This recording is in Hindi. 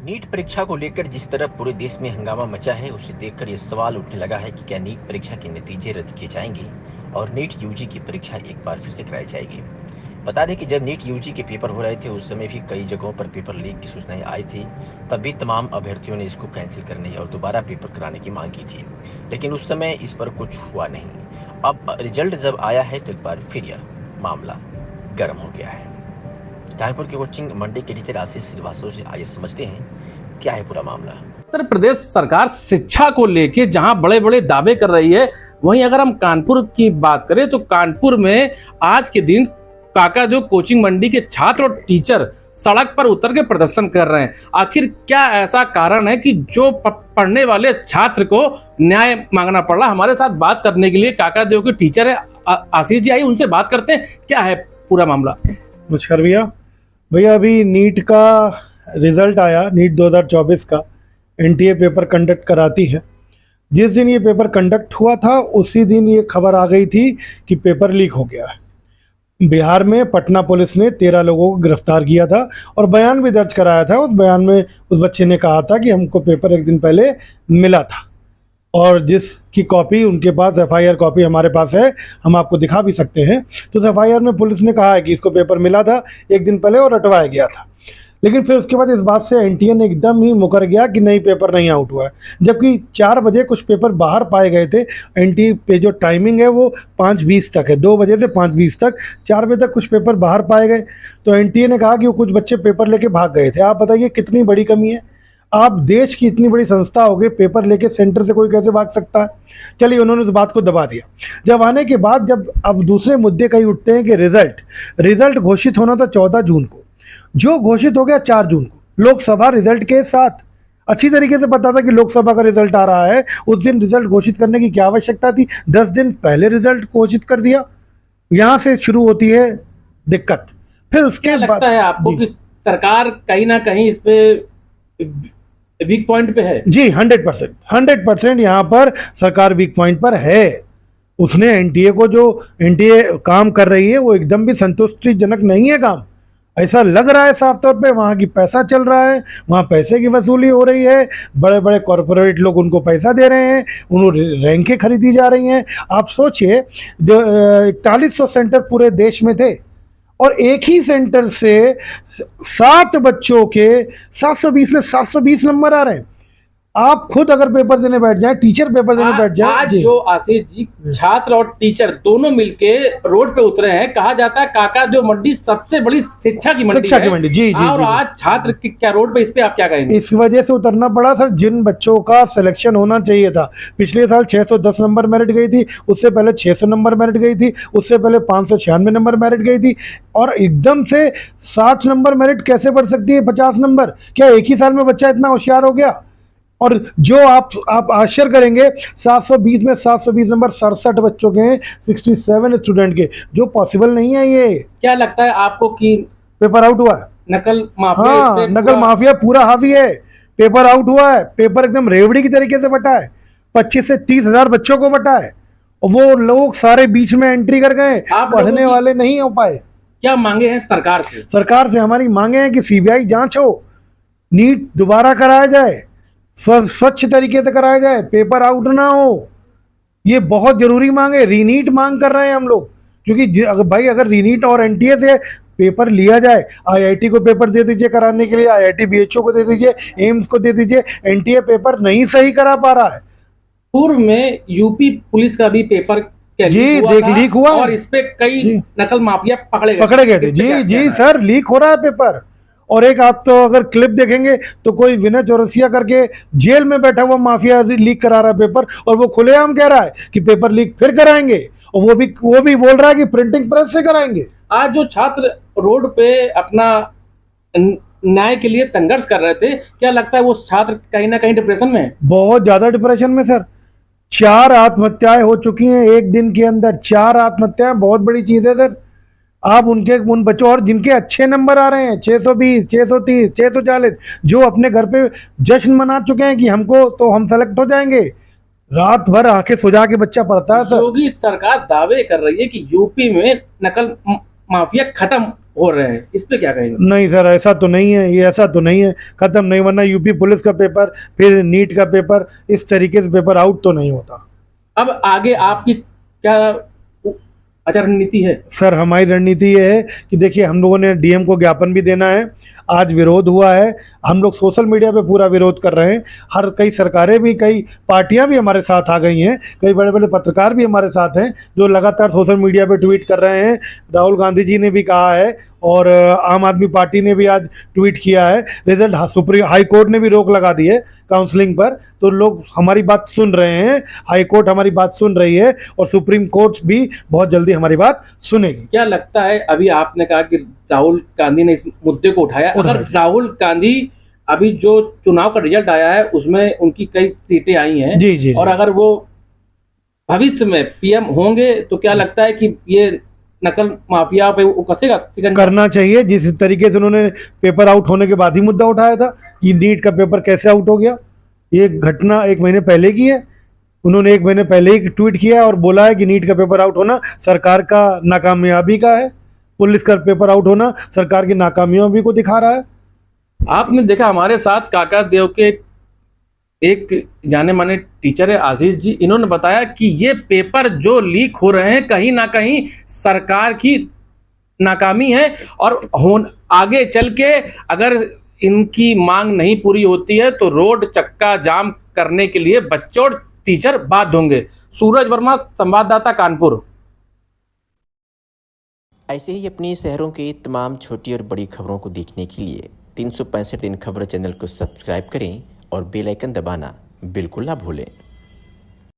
नीट परीक्षा को लेकर जिस तरह पूरे देश में हंगामा मचा है, उसे देखकर ये सवाल उठने लगा है कि क्या नीट परीक्षा के नतीजे रद्द किए जाएंगे और नीट यूजी की परीक्षा एक बार फिर से कराई जाएगी। बता दें कि जब नीट यूजी के पेपर हो रहे थे, उस समय भी कई जगहों पर पेपर लीक की सूचनाएं आई थी। तब भी तमाम अभ्यर्थियों ने इसको कैंसिल करने और दोबारा पेपर कराने की मांग की थी, लेकिन उस समय इस पर कुछ हुआ नहीं। अब रिजल्ट जब आया है तो एक बार फिर यह मामला गर्म हो गया है। कानपुर के कोचिंग मंडी के टीचर आशीष श्रीवास्तव से आइए समझते हैं क्या है पूरा मामला। उत्तर प्रदेश सरकार शिक्षा को लेके जहां बड़े बड़े दावे कर रही है, वहीं अगर हम कानपुर की बात करें तो कानपुर में आज के दिन काका जो कोचिंग मंडी के छात्र और टीचर सड़क पर उतर के प्रदर्शन कर रहे हैं। आखिर क्या ऐसा कारण है कि जो पढ़ने वाले छात्र को न्याय मांगना पड़ रहा? हमारे साथ बात करने के लिए काका देव के टीचर है आशीष जी, आइए उनसे बात करते हैं क्या है पूरा मामला। नमस्कार भैया अभी नीट का रिजल्ट आया, नीट 2024 का एनटीए पेपर कंडक्ट कराती है। जिस दिन ये पेपर कंडक्ट हुआ था उसी दिन ये खबर आ गई थी कि पेपर लीक हो गया है। बिहार में पटना पुलिस ने 13 लोगों को गिरफ्तार किया था और बयान भी दर्ज कराया था। उस बयान में उस बच्चे ने कहा था कि हमको पेपर एक दिन पहले मिला था और जिसकी कॉपी उनके पास, एफआईआर कॉपी हमारे पास है, हम आपको दिखा भी सकते हैं। तो उस एफआईआर में पुलिस ने कहा है कि इसको पेपर मिला था एक दिन पहले और रटवाया गया था। लेकिन फिर उसके बाद इस बात से एनटीए ने एकदम ही मुकर गया कि नहीं, पेपर नहीं आउट हुआ है। जबकि 4 बजे कुछ पेपर बाहर पाए गए थे। एनटीए पे जो टाइमिंग है वो 5:20 तक है, 2 बजे से 5:20 तक, 4 बजे तक कुछ पेपर बाहर पाए गए। तो एनटीए ने कहा कि वो कुछ बच्चे पेपर लेके भाग गए थे। आप बताइए कितनी बड़ी कमी है। आप देश की इतनी बड़ी संस्था हो गई, पेपर लेके सेंटर से कोई कैसे भाग सकता है? चलिए, उन्होंने उस बात को दबा दिया। जब आने के बाद जब अब दूसरे मुद्दे कहीं उठते हैं कि रिजल्ट घोषित होना था 14 जून को, जो घोषित हो गया 4 जून को। लोकसभा रिजल्ट के साथ अच्छी तरीके से पता था कि लोकसभा का रिजल्ट आ रहा है। उस दिन रिजल्ट घोषित करने की क्या आवश्यकता थी? 10 दिन पहले रिजल्ट घोषित कर दिया। यहाँ से शुरू होती है दिक्कत। फिर उसके बाद लगता है आपको कि सरकार कहीं ना कहीं इस पे वीक पॉइंट पे है? जी, 100% यहाँ पर सरकार वीक पॉइंट पर है। उसने एनटीए को, जो एनटीए काम कर रही है वो एकदम भी संतुष्टिजनक नहीं है काम। ऐसा लग रहा है साफ तौर पे। वहाँ की पैसा चल रहा है, वहाँ पैसे की वसूली हो रही है, बड़े बड़े कॉरपोरेट लोग उनको पैसा दे रहे हैं, उन्होंने रैंकें खरीदी जा रही हैं। आप सोचिए, जो 4100 सेंटर पूरे देश में थे और एक ही सेंटर से 7 बच्चों के 720 में 720 नंबर आ रहे हैं। आप खुद अगर पेपर देने बैठ जाए, टीचर पेपर देने बैठ जाए, आज जो आशीष जी छात्र और टीचर दोनों मिलके रोड पे उतरे हैं, कहा जाता है काका जो मंडी सबसे बड़ी शिक्षा की मंडी जी। और आज छात्र क्या रोड पे, इस पे आप क्या कहेंगे? इस वजह से उतरना पड़ा सर। जिन बच्चों का सिलेक्शन होना चाहिए था, पिछले साल 610 नंबर मेरिट गई थी, उससे पहले 600 नंबर मेरिट गई थी, उससे पहले 596 नंबर मेरिट गई थी, और एकदम से 60 नंबर मेरिट कैसे बढ़ सकती है? 50 नंबर? क्या एक ही साल में बच्चा इतना होशियार हो गया? और जो आप आश्चर्य करेंगे, 720 में 720 नंबर 67 बच्चों के हैं, 67 स्टूडेंट के, जो पॉसिबल नहीं है। ये क्या लगता है आपको कि पेपर आउट हुआ है? नकल माफिया? हाँ, नकल माफिया पूरा हावी है। पेपर आउट हुआ है। पेपर एकदम रेवड़ी की तरीके से बटा है। 25 से 30 हजार बच्चों को बटा है। वो लोग सारे बीच में एंट्री कर गए, पढ़ने वाले नहीं हो पाए। क्या मांगे हैं सरकार से? सरकार से हमारी मांगे हैं कि सीबीआई जांच हो, नीट दोबारा कराया जाए, स्वच्छ तरीके से कराया जाए, पेपर आउट ना हो। ये बहुत जरूरी मांग है। रीनीट मांग कर रहे हैं हम लोग, क्योंकि अगर रीनीट और एनटीए से पेपर लिया जाए, आईआईटी को पेपर दे दीजिए कराने के लिए, आईआईटी बीएचयू को दे दीजिए, एम्स को दे दीजिए। एनटीए पेपर नहीं सही करा पा रहा है। पूर्व में यूपी पुलिस का भी पेपर जी लीक हुआ और इस पे कई नकल माफिया पकड़े गए थे। जी सर, लीक हो रहा है पेपर। और एक आप तो अगर क्लिप देखेंगे तो कोई विनय चौरसिया करके जेल में बैठा हुआ माफिया लीक करा रहा है पेपर, और वो खुलेआम कह रहा है कि पेपर लीक फिर कराएंगे, और वो भी बोल रहा है कि प्रिंटिंग प्रेस से कराएंगे। आज जो छात्र रोड पे अपना न्याय के लिए संघर्ष कर रहे थे, क्या लगता है वो छात्र कहीं ना कहीं डिप्रेशन में है? बहुत ज्यादा डिप्रेशन में सर। 4 आत्महत्याएं हो चुकी हैं एक दिन के अंदर। 4 आत्महत्याएं बहुत बड़ी चीज है सर। आप उन बच्चों, और जिनके अच्छे नंबर आ रहे हैं 620, 630, 640, जो अपने घर पे जश्न मना चुके हैं कि हम सेलेक्ट हो जाएंगे, रात भर आंखें सुजा के बच्चा पढ़ता है सर। योगी सरकार दावे कर रही है कि यूपी में नकल माफिया खत्म हो रहे हैं, इस पे क्या कहेंगे? नहीं सर, ऐसा तो नहीं है, ये ऐसा तो नहीं है, खत्म नहीं, वरना यूपी पुलिस का पेपर फिर नीट का पेपर इस तरीके से पेपर आउट तो नहीं होता। अब आगे आपकी क्या अच्छा रणनीति है? सर हमारी रणनीति ये है कि देखिए, हम लोगों ने डीएम को ज्ञापन भी देना है, आज विरोध हुआ है, हम लोग सोशल मीडिया पे पूरा विरोध कर रहे हैं, हर कई सरकारें भी, कई पार्टियां भी हमारे साथ आ गई हैं, कई बड़े बड़े पत्रकार भी हमारे साथ हैं जो लगातार सोशल मीडिया पे ट्वीट कर रहे हैं। राहुल गांधी जी ने भी कहा है और आम आदमी पार्टी ने भी आज ट्वीट किया है। रिजल्ट सुप्रीम हाई कोर्ट ने भी रोक लगा दी है काउंसलिंग पर, तो लोग हमारी बात सुन रहे हैं, हाई कोर्ट हमारी बात सुन रही है और सुप्रीम कोर्ट भी बहुत जल्दी हमारी बात सुनेगी। क्या लगता है, अभी आपने कहा कि राहुल गांधी ने इस मुद्दे को उठाया, अगर राहुल गांधी अभी जो चुनाव का रिजल्ट आया है उसमें उनकी कई सीटें आई हैं जी जी, और अगर वो भविष्य में पीएम होंगे तो क्या लगता है कि ये नकल माफिया पे वो कसेगा? करना चाहिए। जिस तरीके से उन्होंने पेपर आउट होने के बाद ही मुद्दा उठाया था कि नीट का पेपर कैसे आउट हो गया, ये घटना 1 महीने पहले की है। उन्होंने 1 महीने पहले ही ट्वीट किया और बोला है कि नीट का पेपर आउट होना सरकार का नाकामयाबी का है, पुलिस का पेपर आउट होना सरकार की नाकामयाबी को दिखा रहा है। आपने देखा हमारे साथ काका देव के एक जाने माने टीचर है आशीष जी, इन्होंने बताया कि ये पेपर जो लीक हो रहे हैं कहीं ना कहीं सरकार की नाकामी है और आगे चल के अगर इनकी मांग नहीं पूरी होती है तो रोड चक्का जाम करने के लिए बच्चे और टीचर बाध्य होंगे। सूरज वर्मा, संवाददाता, कानपुर। ऐसे ही अपने शहरों के तमाम छोटी और बड़ी खबरों को देखने के लिए 365 दिन खबर चैनल को सब्सक्राइब करें और बेल आइकन दबाना बिल्कुल ना भूलें।